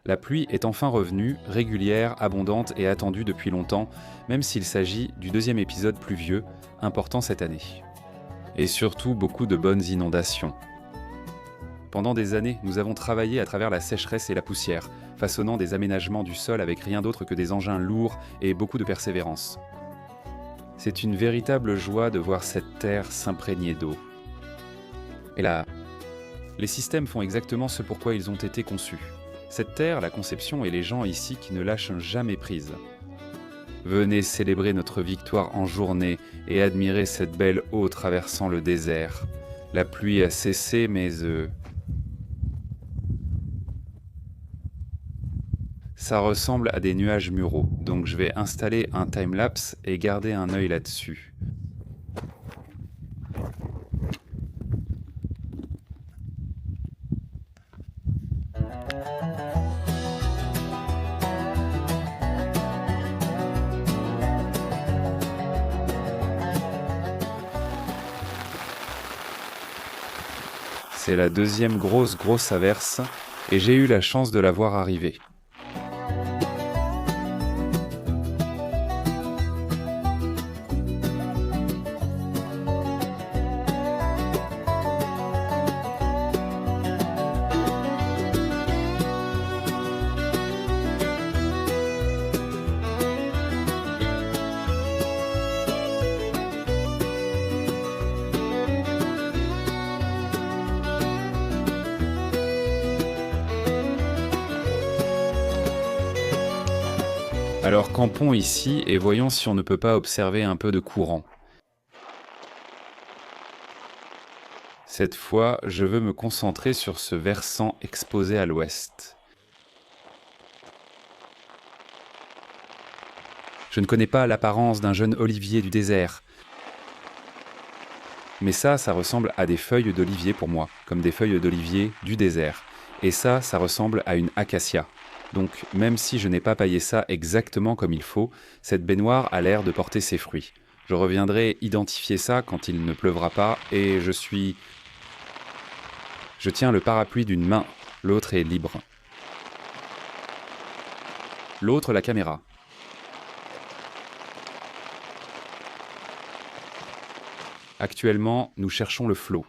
La pluie est enfin revenue, régulière, abondante et attendue depuis longtemps, même s'il s'agit du deuxième épisode pluvieux, important cette année. Et surtout beaucoup de bonnes inondations. Pendant des années, nous avons travaillé à travers la sécheresse et la poussière, façonnant des aménagements du sol avec rien d'autre que des engins lourds et beaucoup de persévérance. C'est une véritable joie de voir cette terre s'imprégner d'eau. Et là, les systèmes font exactement ce pourquoi ils ont été conçus. Cette terre, la conception et les gens ici qui ne lâchent jamais prise. Venez célébrer notre victoire en journée et admirer cette belle eau traversant le désert. La pluie a cessé, mais ça ressemble à des nuages muraux, donc je vais installer un timelapse et garder un œil là-dessus. C'est la deuxième grosse averse et j'ai eu la chance de la voir arriver. Alors campons ici et voyons si on ne peut pas observer un peu de courant. Cette fois, je veux me concentrer sur ce versant exposé à l'ouest. Je ne connais pas l'apparence d'un jeune olivier du désert. Mais ça ressemble à des feuilles d'olivier pour moi, comme des feuilles d'olivier du désert. Et ça ressemble à une acacia. Donc, même si je n'ai pas paillé ça exactement comme il faut, cette baignoire a l'air de porter ses fruits. Je reviendrai identifier ça quand il ne pleuvra pas et je tiens le parapluie d'une main, l'autre est libre. L'autre, la caméra. Actuellement, nous cherchons le flot.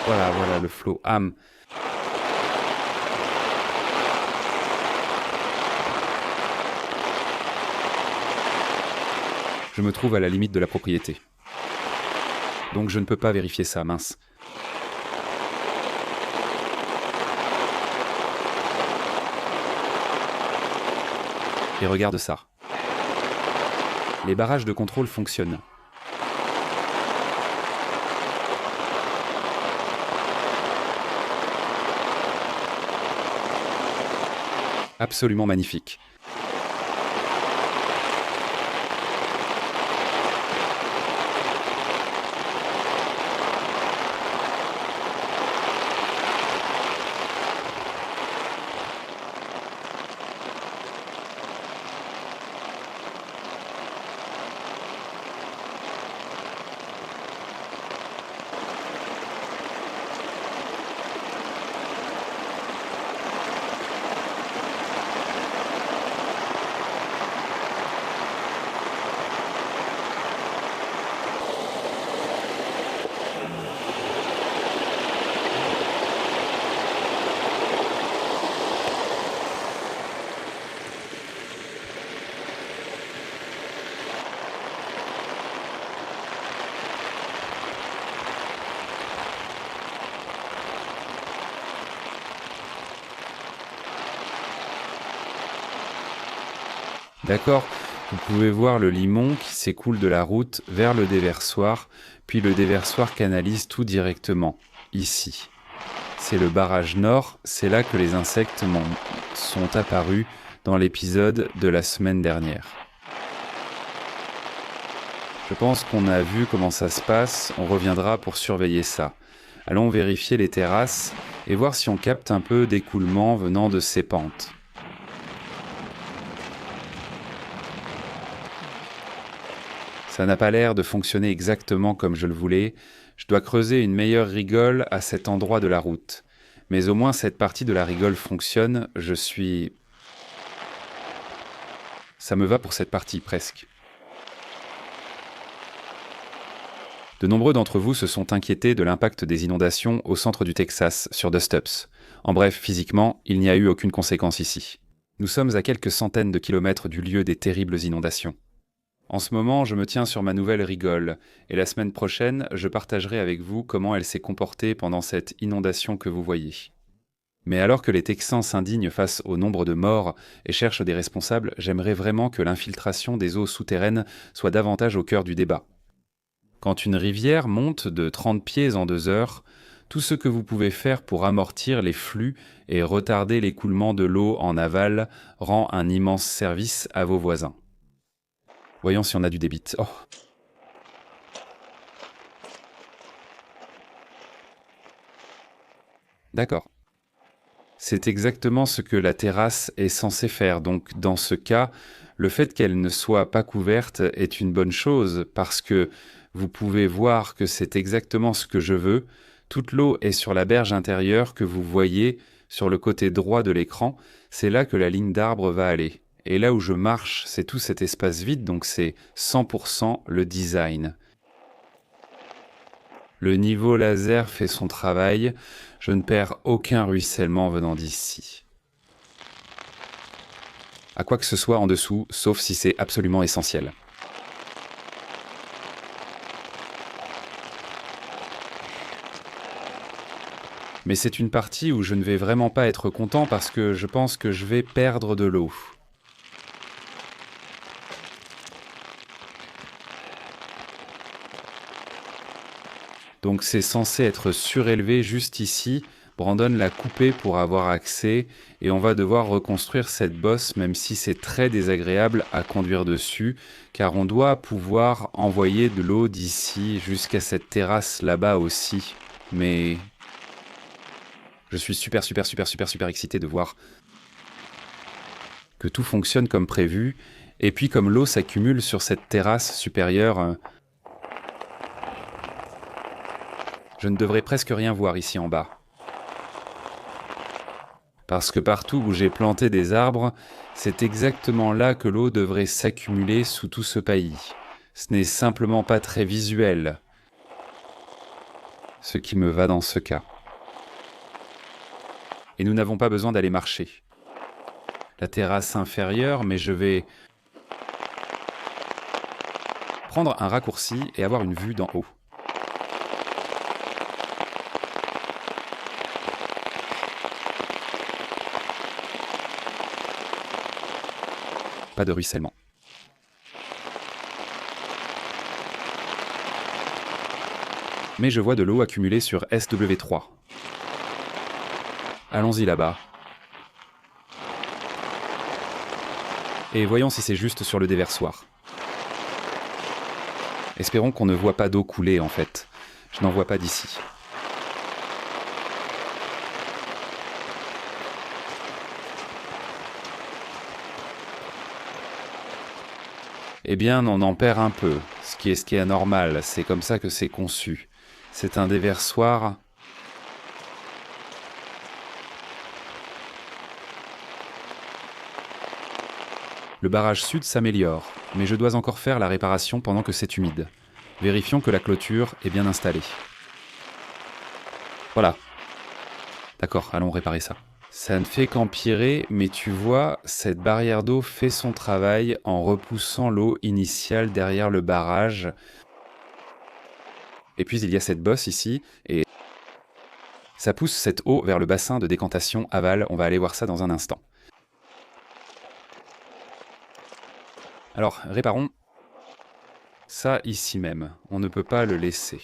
Voilà le flot âme. Je me trouve à la limite de la propriété. Donc je ne peux pas vérifier ça, mince. Et regarde ça. Les barrages de contrôle fonctionnent. absolument magnifique. D'accord, vous pouvez voir le Limon qui s'écoule de la route vers le déversoir, puis le déversoir canalise tout directement, ici. C'est le barrage nord, c'est là que les insectes sont apparus dans l'épisode de la semaine dernière. Je pense qu'on a vu comment ça se passe, on reviendra pour surveiller ça. Allons vérifier les terrasses et voir si on capte un peu d'écoulement venant de ces pentes. Ça n'a pas l'air de fonctionner exactement comme je le voulais. Je dois creuser une meilleure rigole à cet endroit de la route. Mais au moins cette partie de la rigole fonctionne, Ça me va pour cette partie, presque. De nombreux d'entre vous se sont inquiétés de l'impact des inondations au centre du Texas, sur Dust Ups. En bref, physiquement, il n'y a eu aucune conséquence ici. Nous sommes à quelques centaines de kilomètres du lieu des terribles inondations. En ce moment, je me tiens sur ma nouvelle rigole, et la semaine prochaine, je partagerai avec vous comment elle s'est comportée pendant cette inondation que vous voyez. Mais alors que les Texans s'indignent face au nombre de morts et cherchent des responsables, j'aimerais vraiment que l'infiltration des eaux souterraines soit davantage au cœur du débat. Quand une rivière monte de 30 pieds en 2 heures, tout ce que vous pouvez faire pour amortir les flux et retarder l'écoulement de l'eau en aval rend un immense service à vos voisins. Voyons si on a du débit. Oh. D'accord. C'est exactement ce que la terrasse est censée faire. Donc, dans ce cas, le fait qu'elle ne soit pas couverte est une bonne chose parce que vous pouvez voir que c'est exactement ce que je veux. Toute l'eau est sur la berge intérieure que vous voyez sur le côté droit de l'écran. C'est là que la ligne d'arbre va aller. Et là où je marche, c'est tout cet espace vide, donc c'est 100% le design. Le niveau laser fait son travail, je ne perds aucun ruissellement venant d'ici. À quoi que ce soit en dessous, sauf si c'est absolument essentiel. Mais c'est une partie où je ne vais vraiment pas être content parce que je pense que je vais perdre de l'eau. Donc c'est censé être surélevé juste ici. Brandon l'a coupé pour avoir accès et on va devoir reconstruire cette bosse même si c'est très désagréable à conduire dessus car on doit pouvoir envoyer de l'eau d'ici jusqu'à cette terrasse là-bas aussi. Mais je suis super excité de voir que tout fonctionne comme prévu et puis comme l'eau s'accumule sur cette terrasse supérieure, je ne devrais presque rien voir ici en bas. Parce que partout où j'ai planté des arbres, c'est exactement là que l'eau devrait s'accumuler sous tout ce paillis. Ce n'est simplement pas très visuel, ce qui me va dans ce cas. Et nous n'avons pas besoin d'aller marcher. La terrasse inférieure, mais je vais prendre un raccourci et avoir une vue d'en haut. Pas de ruissellement. Mais je vois de l'eau accumulée sur SW3. Allons-y là-bas. Et voyons si c'est juste sur le déversoir. Espérons qu'on ne voit pas d'eau couler en fait. Je n'en vois pas d'ici. Eh bien, on en perd un peu, ce qui est anormal, c'est comme ça que c'est conçu. C'est un déversoir. Le barrage sud s'améliore, mais je dois encore faire la réparation pendant que c'est humide. Vérifions que la clôture est bien installée. Voilà. D'accord, allons réparer ça. Ça ne fait qu'empirer, mais tu vois, cette barrière d'eau fait son travail en repoussant l'eau initiale derrière le barrage. Et puis il y a cette bosse ici, et ça pousse cette eau vers le bassin de décantation aval. On va aller voir ça dans un instant. Alors, réparons ça ici même. On ne peut pas le laisser.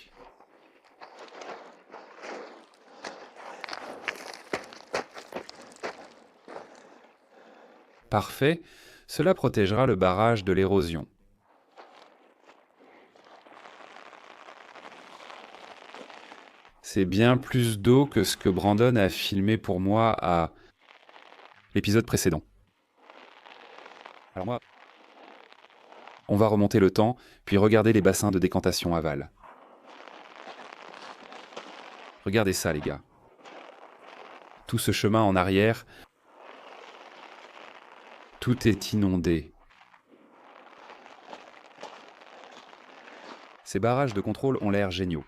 Parfait. Cela protégera le barrage de l'érosion. C'est bien plus d'eau que ce que Brandon a filmé pour moi à l'épisode précédent. Alors moi, on va remonter le temps, puis regarder les bassins de décantation aval. Regardez ça, les gars. Tout ce chemin en arrière, tout est inondé. Ces barrages de contrôle ont l'air géniaux.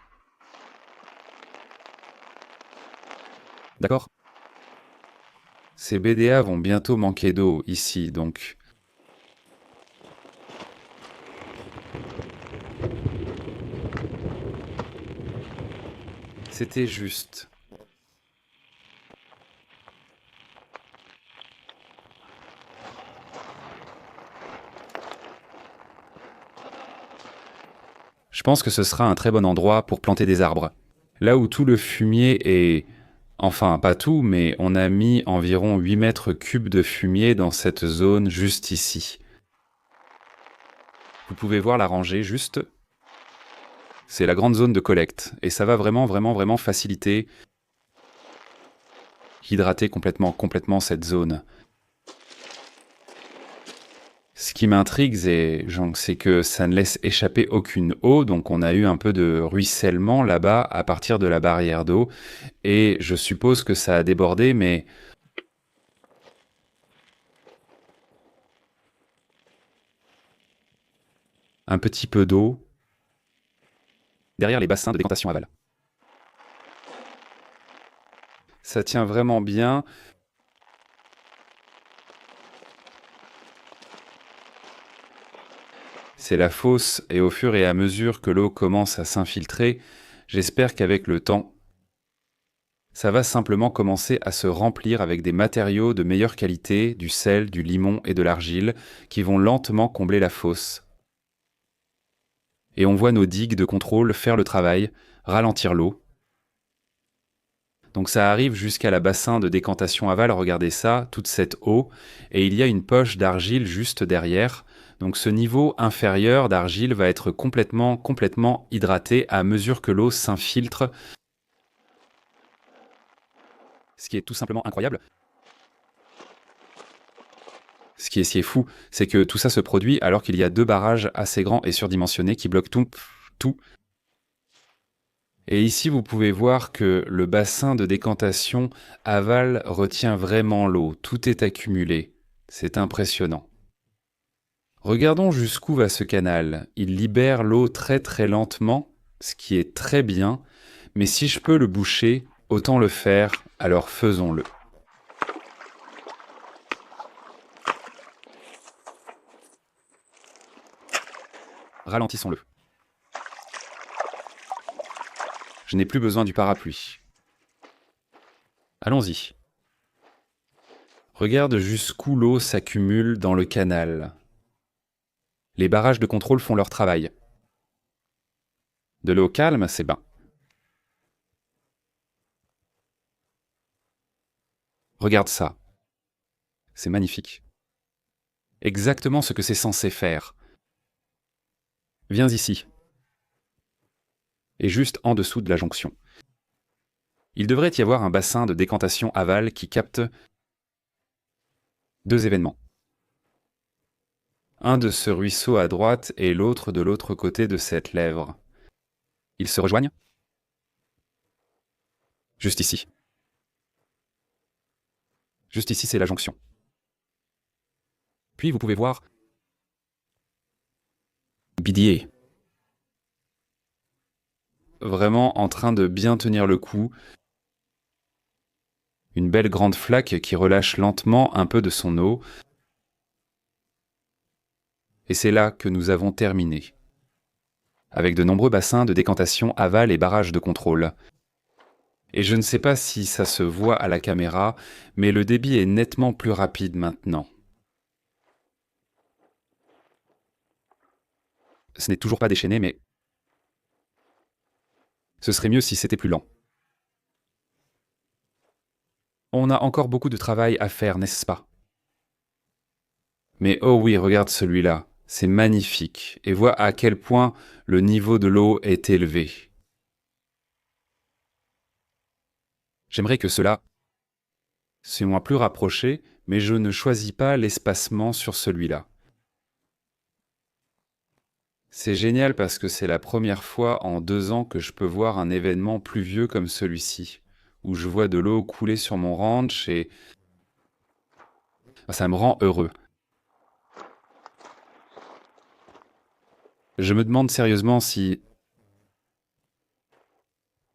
D'accord ? Ces BDA vont bientôt manquer d'eau ici, donc... C'était juste. Je pense que ce sera un très bon endroit pour planter des arbres. Là où tout le fumier est... Enfin, pas tout, mais on a mis environ 8 mètres cubes de fumier dans cette zone juste ici. Vous pouvez voir la rangée juste. C'est la grande zone de collecte, et ça va vraiment faciliter, hydrater complètement cette zone. Ce qui m'intrigue, c'est que ça ne laisse échapper aucune eau, donc on a eu un peu de ruissellement là-bas à partir de la barrière d'eau, et je suppose que ça a débordé, mais... Un petit peu d'eau derrière les bassins de décantation aval. Ça tient vraiment bien. C'est la fosse, et au fur et à mesure que l'eau commence à s'infiltrer, j'espère qu'avec le temps, ça va simplement commencer à se remplir avec des matériaux de meilleure qualité, du sel, du limon et de l'argile, qui vont lentement combler la fosse. Et on voit nos digues de contrôle faire le travail, ralentir l'eau. Donc ça arrive jusqu'à la bassin de décantation aval, regardez ça, toute cette eau, et il y a une poche d'argile juste derrière. Donc ce niveau inférieur d'argile va être complètement hydraté à mesure que l'eau s'infiltre. Ce qui est tout simplement incroyable. Ce qui est fou, c'est que tout ça se produit alors qu'il y a 2 barrages assez grands et surdimensionnés qui bloquent tout. Et ici, vous pouvez voir que le bassin de décantation aval retient vraiment l'eau. Tout est accumulé. C'est impressionnant. Regardons jusqu'où va ce canal. Il libère l'eau très lentement, ce qui est très bien. Mais si je peux le boucher, autant le faire, alors faisons-le. Ralentissons-le. Je n'ai plus besoin du parapluie. Allons-y. Regarde jusqu'où l'eau s'accumule dans le canal. Les barrages de contrôle font leur travail. De l'eau calme, c'est bien. Regarde ça. C'est magnifique. exactement ce que c'est censé faire. Viens ici. Et juste en dessous de la jonction. Il devrait y avoir un bassin de décantation aval qui capte deux événements. Un de ce ruisseau à droite et l'autre de l'autre côté de cette lèvre. Ils se rejoignent? Juste ici. Juste ici, c'est la jonction. Puis vous pouvez voir Bidier. Vraiment en train de bien tenir le coup. Une belle grande flaque qui relâche lentement un peu de son eau. Et c'est là que nous avons terminé. Avec de nombreux bassins de décantation aval et barrages de contrôle. Et je ne sais pas si ça se voit à la caméra, mais le débit est nettement plus rapide maintenant. Ce n'est toujours pas déchaîné, mais ce serait mieux si c'était plus lent. On a encore beaucoup de travail à faire, n'est-ce pas? Mais oh oui, regarde celui-là, c'est magnifique, et vois à quel point le niveau de l'eau est élevé. J'aimerais que cela soit plus rapproché, mais je ne choisis pas l'espacement sur celui-là. C'est génial parce que c'est la première fois en 2 ans que je peux voir un événement pluvieux comme celui-ci, où je vois de l'eau couler sur mon ranch et ça me rend heureux. Je me demande sérieusement si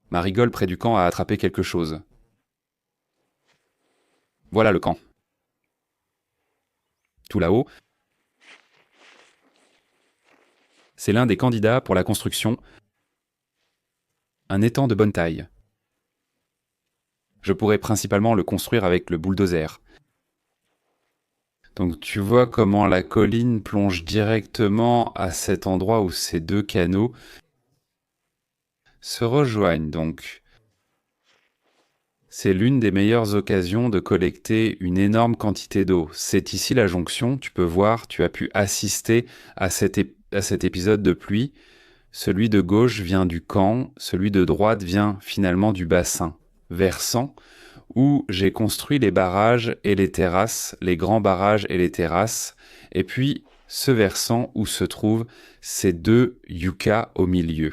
ma rigole près du camp a attrapé quelque chose. Voilà le camp. Tout là-haut, c'est l'un des candidats pour la construction, un étang de bonne taille. Je pourrais principalement le construire avec le bulldozer. Donc tu vois comment la colline plonge directement à cet endroit où ces deux canaux se rejoignent donc. C'est l'une des meilleures occasions de collecter une énorme quantité d'eau. C'est ici la jonction, tu peux voir, tu as pu assister à cet épisode de pluie. Celui de gauche vient du camp, celui de droite vient finalement du bassin versant, où j'ai construit les barrages et les terrasses, les grands barrages et les terrasses, et puis ce versant où se trouvent ces deux yuccas au milieu.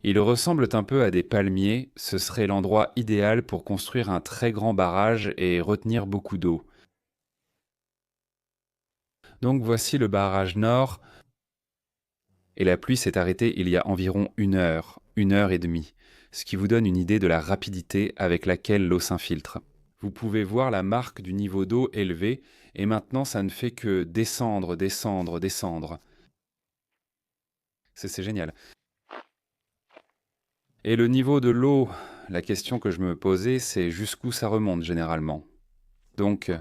Ils ressemblent un peu à des palmiers, ce serait l'endroit idéal pour construire un très grand barrage et retenir beaucoup d'eau. Donc voici le barrage nord, et la pluie s'est arrêtée il y a environ 1 heure et demie, ce qui vous donne une idée de la rapidité avec laquelle l'eau s'infiltre. Vous pouvez voir la marque du niveau d'eau élevé, et maintenant ça ne fait que descendre, descendre, descendre. C'est génial. Et le niveau de l'eau, la question que je me posais, c'est jusqu'où ça remonte généralement. Donc,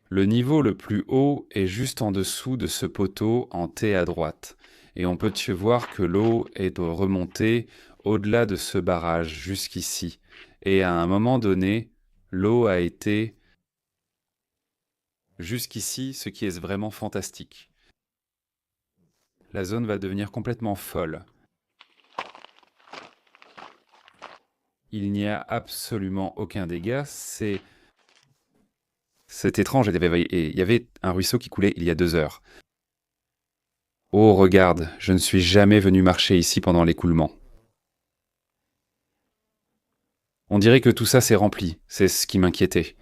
le niveau le plus haut est juste en dessous de ce poteau en T à droite. Et on peut voir que l'eau est remontée au-delà de ce barrage jusqu'ici. Et à un moment donné, l'eau a été jusqu'ici, ce qui est vraiment fantastique. La zone va devenir complètement folle. Il n'y a absolument aucun dégât, c'est étrange, il y avait un ruisseau qui coulait il y a 2 heures. Oh, regarde, je ne suis jamais venu marcher ici pendant l'écoulement. On dirait que tout ça s'est rempli, c'est ce qui m'inquiétait.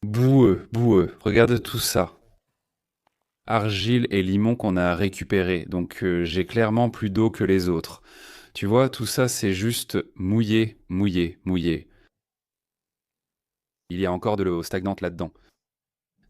Boueux, boueux, regarde tout ça. Argile et limon qu'on a récupéré, donc j'ai clairement plus d'eau que les autres. Tu vois, tout ça c'est juste mouillé, mouillé, mouillé. Il y a encore de l'eau stagnante là-dedans.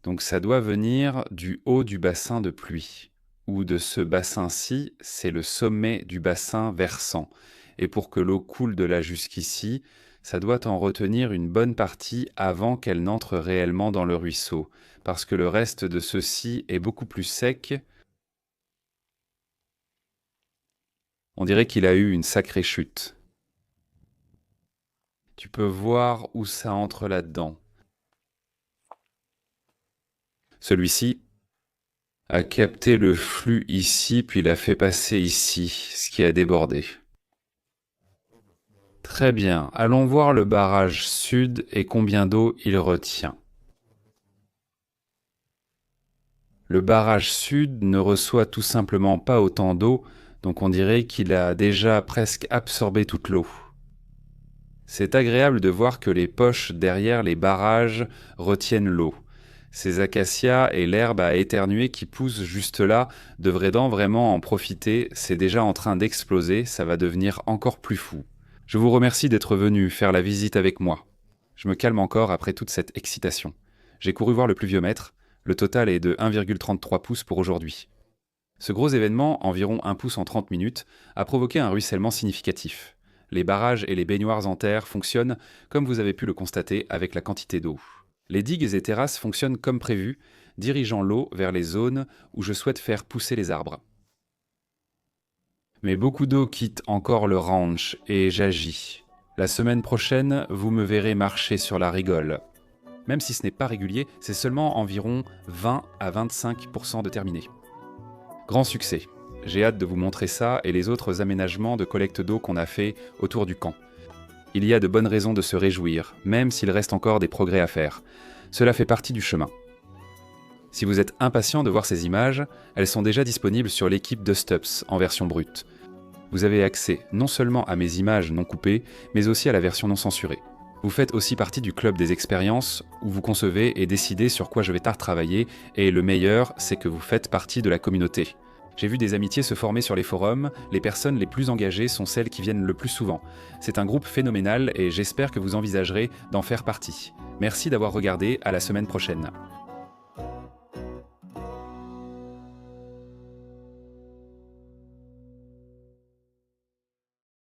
Donc ça doit venir du haut du bassin de pluie, ou de ce bassin-ci, c'est le sommet du bassin versant. Et pour que l'eau coule de là jusqu'ici, ça doit en retenir une bonne partie avant qu'elle n'entre réellement dans le ruisseau, parce que le reste de ceci est beaucoup plus sec. On dirait qu'il a eu une sacrée chute. Tu peux voir où ça entre là-dedans. Celui-ci a capté le flux ici, puis l'a fait passer ici, ce qui a débordé. Très bien, allons voir le barrage sud et combien d'eau il retient. Le barrage sud ne reçoit tout simplement pas autant d'eau, donc on dirait qu'il a déjà presque absorbé toute l'eau. C'est agréable de voir que les poches derrière les barrages retiennent l'eau. Ces acacias et l'herbe à éternuer qui poussent juste là devraient donc vraiment en profiter, c'est déjà en train d'exploser, ça va devenir encore plus fou. Je vous remercie d'être venu faire la visite avec moi. Je me calme encore après toute cette excitation. J'ai couru voir le pluviomètre, le total est de 1,33 pouces pour aujourd'hui. Ce gros événement, environ 1 pouce en 30 minutes, a provoqué un ruissellement significatif. Les barrages et les baignoires en terre fonctionnent, comme vous avez pu le constater, avec la quantité d'eau. Les digues et terrasses fonctionnent comme prévu, dirigeant l'eau vers les zones où je souhaite faire pousser les arbres. Mais beaucoup d'eau quitte encore le ranch et j'agis. La semaine prochaine, vous me verrez marcher sur la rigole. Même si ce n'est pas régulier, c'est seulement environ 20 à 25% de terminé. Grand succès. J'ai hâte de vous montrer ça et les autres aménagements de collecte d'eau qu'on a fait autour du camp. Il y a de bonnes raisons de se réjouir, même s'il reste encore des progrès à faire. Cela fait partie du chemin. Si vous êtes impatient de voir ces images, elles sont déjà disponibles sur l'équipe de Stups en version brute. Vous avez accès non seulement à mes images non coupées, mais aussi à la version non censurée. Vous faites aussi partie du club des expériences où vous concevez et décidez sur quoi je vais travailler et le meilleur, c'est que vous faites partie de la communauté. J'ai vu des amitiés se former sur les forums, les personnes les plus engagées sont celles qui viennent le plus souvent. C'est un groupe phénoménal et j'espère que vous envisagerez d'en faire partie. Merci d'avoir regardé, à la semaine prochaine.